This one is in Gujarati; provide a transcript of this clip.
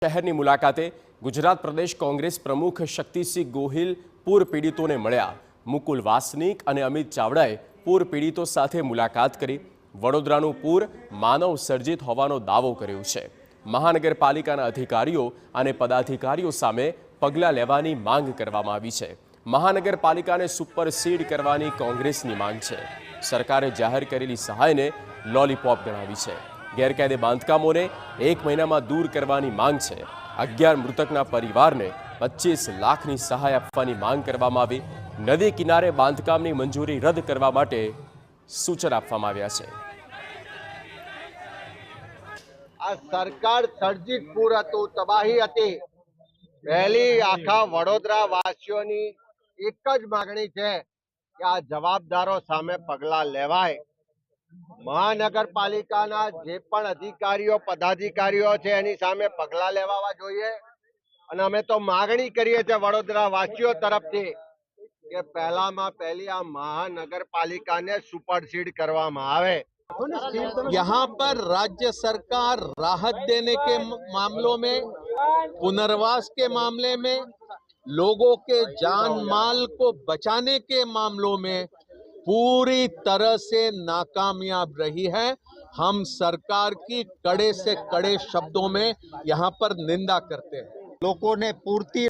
શહેરની મુલાકાતે ગુજરાત પ્રદેશ કોંગ્રેસ પ્રમુખ શક્તિસિંહ ગોહિલ પૂર પીડિતોને મળ્યા। મુકુલ વાસનિક અને અમિત ચાવડાએ પૂર પીડિતો સાથે મુલાકાત કરી વડોદરાનું પૂર માનવ સર્જિત હોવાનો દાવો કર્યો છે। મહાનગરપાલિકાના અધિકારીઓ અને પદાધિકારીઓ સામે પગલાં લેવાની માંગ કરવામાં આવી છે। મહાનગરપાલિકાને સુપરસીડ કરવાની કોંગ્રેસની માંગ છે। સરકારે જાહેર કરેલી સહાયને લોલીપોપ ગણાવી છે। ગેરકાયદે બાંધકામોને 1 મહિનામાં દૂર કરવાની માંગ છે। 11 મૃતકના પરિવારને 25 લાખની સહાય આપવાની માંગ કરવામાં આવી। નદી કિનારે બાંધકામની મંજૂરી રદ કરવા માટે સૂચન આપવામાં આવ્યા છે। આ સરકાર સર્જિત પૂર હતું, તબાહી હતી। પહેલી આખા વડોદરા વાસીઓની એક જ માંગણી છે કે આ જવાબદારો સામે પગલાં લેવાય। મહાનગરપાલિકાના જે પણ અધિકારીઓ પદાધિકારીઓ છે એની સામે પગલાં લેવા જોઈએ। અને અમે તો માંગણી કરીએ છીએ વડોદરા વાસીઓ તરફથી કે પહેલામાં પહેલી આ મહાનગરपालिका ने सुपरसीड કરવામાં આવે। यहाँ पर राज्य सरकार राहत देने के मामलों में, पुनर्वास के मामले में, लोगों के जान माल को बचाने के मामलों में पूरी तरह से नाकामयाब रही है। हम सरकार की कड़े से कड़े शब्दों में यहाँ पर निंदा करते हैं। लोगों ने पूर्ति